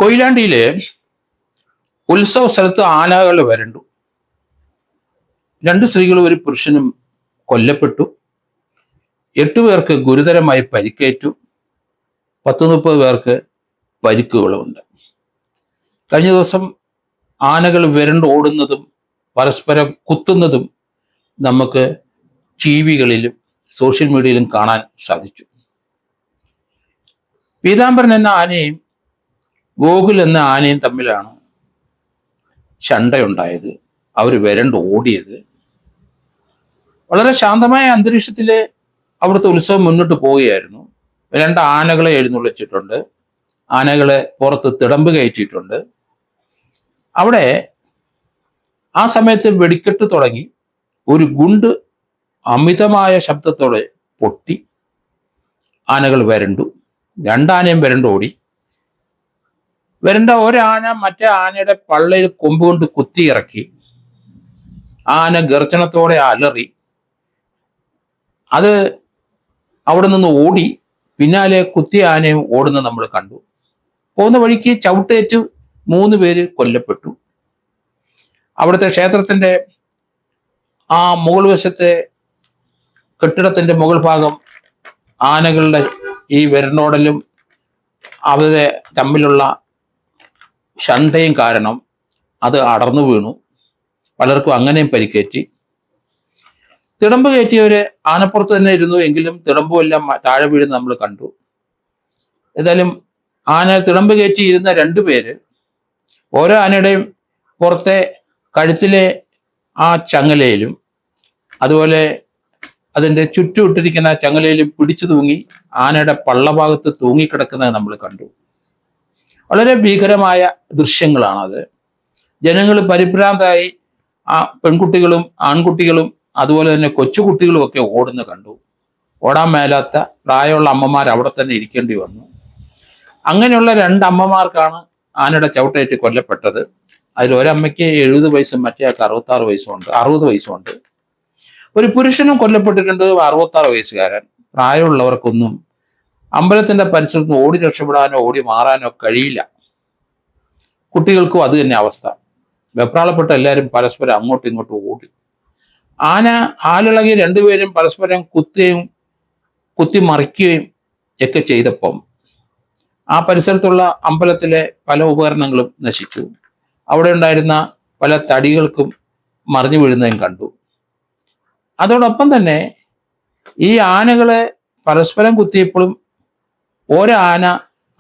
കൊയിലാണ്ടിയിലെ ഉത്സവ സ്ഥലത്ത് ആനകൾ വരണ്ടു. രണ്ട് സ്ത്രീകളും ഒരു പുരുഷനും കൊല്ലപ്പെട്ടു. 8 പേർക്ക് ഗുരുതരമായി പരിക്കേറ്റു. 30 പേർക്ക് പരിക്കുകളുമുണ്ട്. കഴിഞ്ഞ ദിവസം ആനകൾ വിരണ്ട് ഓടുന്നതും പരസ്പരം കുത്തുന്നതും നമുക്ക് ടിവികളിലും സോഷ്യൽ മീഡിയയിലും കാണാൻ സാധിച്ചു. പീതാംബരൻ എന്ന ആനയും ഗോകുൽ എന്ന ആനയും തമ്മിലാണ് ശണ്ടയുണ്ടായത്. അവർ വിരണ്ട് ഓടിയത്. വളരെ ശാന്തമായ അന്തരീക്ഷത്തില് അവിടുത്തെ ഉത്സവം മുന്നോട്ട് പോവുകയായിരുന്നു. 2 ആനകളെ എഴുന്നള്ളിച്ചിട്ടുണ്ട്. ആനകളെ പുറത്ത് തിടമ്പ് കയറ്റിയിട്ടുണ്ട്. അവിടെ ആ സമയത്ത് വെടിക്കെട്ട് തുടങ്ങി. ഒരു ഗുണ്ട് അമിതമായ ശബ്ദത്തോടെ പൊട്ടി. ആനകൾ വരണ്ടു. 2 ആനയും വരണ്ടോടി. വരണ്ട ഒരാന മറ്റേ ആനയുടെ പള്ളയിൽ കൊമ്പുകൊണ്ട് കുത്തിയിറക്കി. ആന ഗർജനത്തോടെ അലറി. അത് അവിടെ നിന്ന് ഓടി. പിന്നാലെ കുത്തിയ ആനയും ഓടുന്നത് നമ്മൾ കണ്ടു. പോകുന്ന വഴിക്ക് ചവിട്ടേറ്റ് 3 പേര് കൊല്ലപ്പെട്ടു. അവിടുത്തെ ക്ഷേത്രത്തിന്റെ ആ മുകൾ വശത്തെ കെട്ടിടത്തിന്റെ മുകൾ ഭാഗം ആനകളുടെ ഈ വിരണ്ടോടലും അവരെ തമ്മിലുള്ള ശണ്ടയും കാരണം അത് അടർന്നു വീണു. പലർക്കും അങ്ങനെയും പരിക്കേറ്റി. തിടമ്പ് കയറ്റിയവര് ആനപ്പുറത്ത് തന്നെ ഇരുന്നു. എങ്കിലും തിടമ്പും എല്ലാം താഴെ വീഴുന്ന നമ്മൾ കണ്ടു. ഏതായാലും ആന തിടമ്പ് കയറ്റി ഇരുന്ന 2 പേര് ഓരോ ആനയുടെയും പുറത്തെ കഴുത്തിലെ ആ ചങ്ങലയിലും അതുപോലെ അതിൻ്റെ ചുറ്റുമിട്ടിരിക്കുന്ന ചങ്ങലയിലും പിടിച്ചു തൂങ്ങി ആനയുടെ പള്ളഭാഗത്ത് തൂങ്ങിക്കിടക്കുന്നത് നമ്മൾ കണ്ടു. വളരെ ഭീകരമായ ദൃശ്യങ്ങളാണത്. ജനങ്ങൾ പരിഭ്രാന്തരായി. ആ പെൺകുട്ടികളും ആൺകുട്ടികളും അതുപോലെ തന്നെ കൊച്ചുകുട്ടികളും ഒക്കെ ഓടുന്ന കണ്ടു. ഓടാൻ മേലാത്ത പ്രായമുള്ള അമ്മമാർ അവിടെ തന്നെ ഇരിക്കേണ്ടി വന്നു. അങ്ങനെയുള്ള 2 അമ്മമാർക്കാണ് ആനയുടെ ചവിട്ടേറ്റ് കൊല്ലപ്പെട്ടത്. അതിൽ ഒരമ്മയ്ക്ക് 70 വയസ്സും മറ്റേ 66 വയസ്സുമുണ്ട്, 60 വയസ്സുമുണ്ട്. ഒരു പുരുഷനും കൊല്ലപ്പെട്ടിട്ടുണ്ട്, 66 വയസ്സുകാരൻ. പ്രായമുള്ളവർക്കൊന്നും അമ്പലത്തിന്റെ പരിസരത്ത് നിന്ന് ഓടി രക്ഷപ്പെടാനോ ഓടി മാറാനോ കഴിയില്ല. കുട്ടികൾക്കും അത് തന്നെ അവസ്ഥ. വെപ്രാളപ്പെട്ട എല്ലാവരും പരസ്പരം അങ്ങോട്ടും ഇങ്ങോട്ടും ഓടി. ആന ആലിളകി 2 പേരും പരസ്പരം കുത്തി മറിക്കുകയും ഒക്കെ ചെയ്തപ്പം ആ പരിസരത്തുള്ള അമ്പലത്തിലെ പല ഉപകരണങ്ങളും നശിച്ചു. അവിടെ ഉണ്ടായിരുന്ന പല തടികൾക്കും മറിഞ്ഞു വീഴുന്നതും കണ്ടു. അതോടൊപ്പം തന്നെ ഈ ആനകളെ പരസ്പരം കുത്തിയപ്പോഴും ഓരോ ആന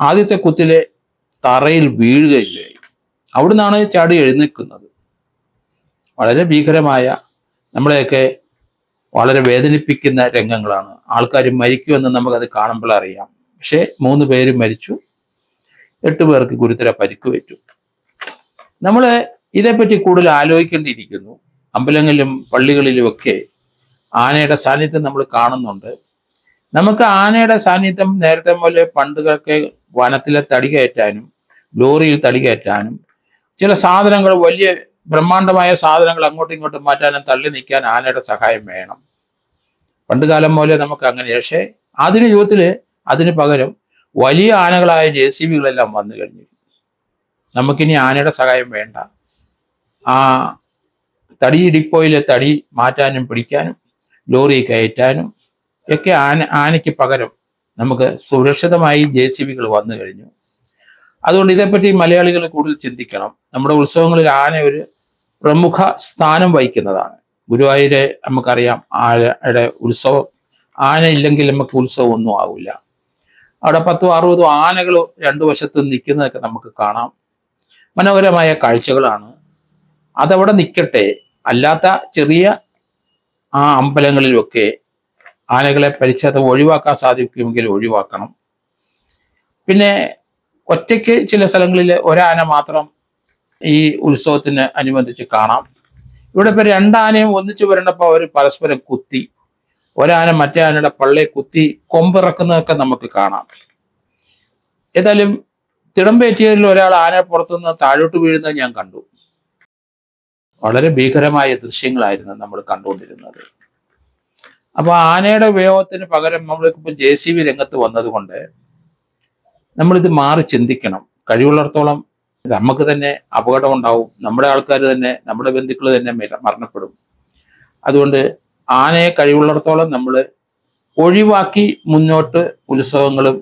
ആദ്യത്തെ കുത്തിലെ തറയിൽ വീഴുകയില്ലേ. അവിടുന്നാണ് ചാടി എഴുന്നേൽക്കുന്നത്. വളരെ ഭീകരമായ, നമ്മളെയൊക്കെ വളരെ വേദനിപ്പിക്കുന്ന രംഗങ്ങളാണ്. ആൾക്കാർ മരിക്കുമെന്ന് നമുക്കത് കാണുമ്പോൾ അറിയാം. പക്ഷേ 3 പേര് മരിച്ചു, 8 പേർക്ക് ഗുരുതര പരിക്കുപറ്റു. നമ്മൾ ഇതേപ്പറ്റി കൂടുതൽ ആലോചിക്കേണ്ടിയിരിക്കുന്നു. അമ്പലങ്ങളിലും പള്ളികളിലും ഒക്കെ ആനയുടെ സാന്നിധ്യം നമ്മൾ കാണുന്നുണ്ട്. നമുക്ക് ആനയുടെ സാന്നിധ്യം നേരത്തെ പോലെ പണ്ടുകളൊക്കെ വനത്തിലെ തടി കയറ്റാനും ലോറിയിൽ തടി കയറ്റാനും ചില സാധനങ്ങൾ, വലിയ ബ്രഹ്മാണ്ഡമായ സാധനങ്ങൾ അങ്ങോട്ടും ഇങ്ങോട്ടും മാറ്റാനും തള്ളി നിൽക്കാൻ ആനയുടെ സഹായം വേണം. പണ്ട് കാലം പോലെ നമുക്ക് അങ്ങനെ. പക്ഷേ ആധുനിക യുഗത്തിൽ അതിന് പകരം വലിയ ആനകളായ JCBകളെല്ലാം വന്നു കഴിഞ്ഞു. നമുക്കിനി ആനയുടെ സഹായം വേണ്ട. ആ തടി ഡിപ്പോയിലെ തടി മാറ്റാനും പിടിക്കാനും ലോറി കയറ്റാനും ഒക്കെ ആനയ്ക്ക് പകരം നമുക്ക് സുരക്ഷിതമായി JCBകൾ വന്നു കഴിഞ്ഞു. അതുകൊണ്ട് ഇതേപ്പറ്റി മലയാളികൾ കൂടുതൽ ചിന്തിക്കണം. നമ്മുടെ ഉത്സവങ്ങളിൽ ആന ഒരു പ്രമുഖ സ്ഥാനം വഹിക്കുന്നതാണ്. ഗുരുവായൂര് നമുക്കറിയാം, ആനയുടെ ഉത്സവം. ആന ഇല്ലെങ്കിൽ നമുക്ക് ഉത്സവം ഒന്നും ആവില്ല. അവിടെ 10-60 ആനകൾ 2 വശത്തും നിൽക്കുന്നതൊക്കെ നമുക്ക് കാണാം. മനോഹരമായ കാഴ്ചകളാണ്. അതവിടെ നിൽക്കട്ടെ. അല്ലാത്ത ചെറിയ ആ അമ്പലങ്ങളിലൊക്കെ ആനകളെ പരിച്ഛേദം ഒഴിവാക്കാൻ സാധിക്കുമെങ്കിൽ ഒഴിവാക്കണം. പിന്നെ ഒറ്റയ്ക്ക് ചില സ്ഥലങ്ങളിൽ ഒരാന മാത്രം ഈ ഉത്സവത്തിന് അനുബന്ധിച്ച് കാണാം. ഇവിടെ ഇപ്പോൾ 2 ആനയും ഒന്നിച്ചു വരേണ്ടപ്പോൾ അവർ പരസ്പരം കുത്തി. ഒരാന മറ്റേ ആനയുടെ പള്ളയെ കുത്തി കൊമ്പിറക്കുന്നതൊക്കെ നമുക്ക് കാണാം. ഏതായാലും തിടമ്പേറ്റിയതിൽ ഒരാൾ ആന പുറത്തുനിന്ന് താഴോട്ട് വീഴുന്നത് ഞാൻ കണ്ടു. വളരെ ഭീകരമായ ദൃശ്യങ്ങളായിരുന്നു നമ്മൾ കണ്ടുകൊണ്ടിരുന്നത്. അപ്പൊ ആനയുടെ ഉപയോഗത്തിന് പകരം നമ്മളിപ്പോൾ JCB രംഗത്ത് വന്നതുകൊണ്ട് നമ്മളിത് മാറി ചിന്തിക്കണം. കഴിവുള്ളിടത്തോളം നമുക്ക് തന്നെ അപകടം ഉണ്ടാവും, നമ്മുടെ ആൾക്കാർ തന്നെ, നമ്മുടെ ബന്ധുക്കൾ തന്നെ മരണപ്പെടും. അതുകൊണ്ട് ആനയെ കഴിവുള്ളിടത്തോളം നമ്മൾ ഒഴിവാക്കി മുന്നോട്ട് ഉത്സവങ്ങളും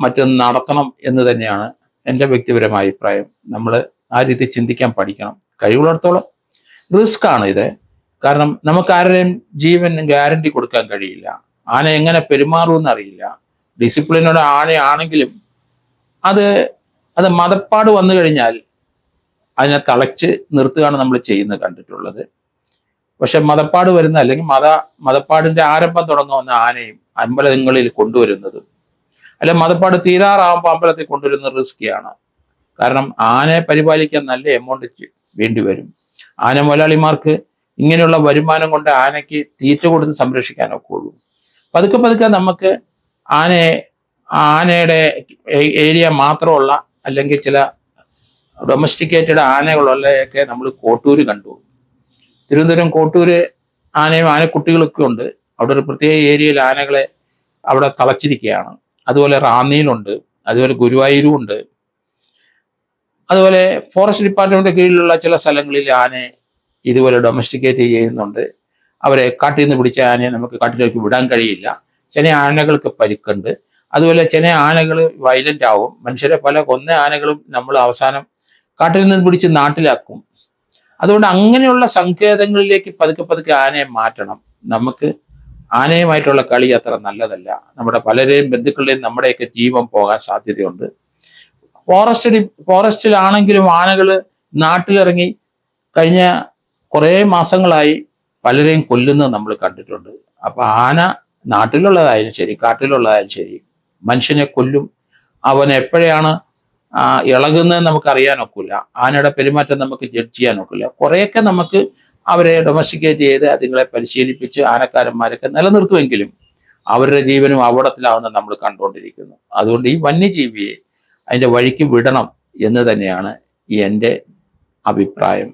മറ്റൊന്ന് നടത്തണം എന്ന് തന്നെയാണ് എൻ്റെ വ്യക്തിപരമായ അഭിപ്രായം. നമ്മൾ ആ രീതി ചിന്തിക്കാൻ പഠിക്കണം. കഴിവുള്ളിടത്തോളം റിസ്ക് ആണ് ഇത്. കാരണം നമുക്ക് ആരുടെയും ജീവൻ ഗ്യാരണ്ടി കൊടുക്കാൻ കഴിയില്ല. ആന എങ്ങനെ പെരുമാറുമെന്ന് അറിയില്ല. ഡിസിപ്ലിനോട് ആനയാണെങ്കിലും അത് മതപ്പാട് വന്നു കഴിഞ്ഞാൽ അതിനെ തളച്ച് നിർത്തുകയാണ് നമ്മൾ ചെയ്യുന്നത് കണ്ടിട്ടുള്ളത്. പക്ഷെ മതപ്പാട് വരുന്ന അല്ലെങ്കിൽ മതപ്പാടിന്റെ ആരംഭം തുടങ്ങുന്ന ആനയും അമ്പലങ്ങളിൽ കൊണ്ടുവരുന്നതും അല്ലെ മതപ്പാട് തീരാറാകുമ്പോൾ അമ്പലത്തിൽ കൊണ്ടുവരുന്നത് റിസ്ക്കിയാണ്. കാരണം ആനയെ പരിപാലിക്കാൻ നല്ല എമൗണ്ട് വേണ്ടി വരും. ആന മുതലാളിമാർക്ക് ഇങ്ങനെയുള്ള വരുമാനം കൊണ്ട് ആനയ്ക്ക് തീറ്റ കൊടുത്ത് സംരക്ഷിക്കാനൊക്കെ ഉള്ളൂ. പതുക്കെ പതുക്കെ നമുക്ക് ആനയുടെ ഏരിയ മാത്രമുള്ള അല്ലെങ്കിൽ ചില ഡൊമസ്റ്റിക്കേറ്റഡ് ആനകളുള്ളതൊക്കെ നമ്മൾ കോട്ടൂര് കണ്ടു. തിരുവനന്തപുരം കോട്ടൂര് ആനയും ആനക്കുട്ടികളൊക്കെ ഉണ്ട്. അവിടെ ഒരു പ്രത്യേക ഏരിയയിൽ ആനകളെ അവിടെ തളച്ചിരിക്കുകയാണ്. അതുപോലെ റാന്നിയിലുണ്ട്, അതുപോലെ ഗുരുവായൂരും ഉണ്ട്. അതുപോലെ ഫോറസ്റ്റ് ഡിപ്പാർട്ട്മെന്റ് കീഴിലുള്ള ചില സ്ഥലങ്ങളിൽ ആനയെ ഇതുപോലെ ഡൊമസ്റ്റിക്കേറ്റ് ചെയ്യുന്നുണ്ട്. അവരെ കാട്ടിൽ നിന്ന് പിടിച്ച ആനയെ നമുക്ക് കാട്ടിലേക്ക് വിടാൻ കഴിയില്ല. ചില ആനകൾക്ക് പരിക്കുണ്ട്. അതുപോലെ ചില ആനകൾ വയലന്റ് ആവും. മനുഷ്യരെ പല കൊന്ന ആനകളും നമ്മൾ അവസാനം കാട്ടിൽ നിന്ന് പിടിച്ച് നാട്ടിലാക്കും. അതുകൊണ്ട് അങ്ങനെയുള്ള സങ്കേതങ്ങളിലേക്ക് പതുക്കെ പതുക്കെ ആനയെ മാറ്റണം. നമുക്ക് ആനയുമായിട്ടുള്ള കളി അത്ര നല്ലതല്ല. നമ്മുടെ പലരെയും ബന്ധുക്കളുടെയും നമ്മുടെയൊക്കെ ജീവൻ പോകാൻ സാധ്യതയുണ്ട്. ഫോറസ്റ്റിലാണെങ്കിലും ആനകൾ നാട്ടിലിറങ്ങി കഴിഞ്ഞ കുറേ മാസങ്ങളായി പലരെയും കൊല്ലുന്നത് നമ്മൾ കണ്ടിട്ടുണ്ട്. അപ്പൊ ആന നാട്ടിലുള്ളതായാലും ശരി കാട്ടിലുള്ളതായാലും ശരി മനുഷ്യനെ കൊല്ലും. അവൻ എപ്പോഴാണ് ഇളകുന്നത് നമുക്ക് അറിയാനൊക്കില്ല. ആനയുടെ പെരുമാറ്റം നമുക്ക് ജഡ്ജ് ചെയ്യാനൊക്കില്ല. കുറേയൊക്കെ നമുക്ക് അവരെ ഡൊമസ്റ്റിക്കേറ്റ് ചെയ്ത് അതുങ്ങളെ പരിശീലിപ്പിച്ച് ആനക്കാരന്മാരൊക്കെ നിലനിർത്തുമെങ്കിലും അവരുടെ ജീവനും അപകടത്തിലാവുന്നത് നമ്മൾ കണ്ടുകൊണ്ടിരിക്കുന്നു. അതുകൊണ്ട് ഈ വന്യജീവിയെ അതിൻ്റെ വഴിക്ക് വിടണം എന്ന് തന്നെയാണ് എൻ്റെ അഭിപ്രായം.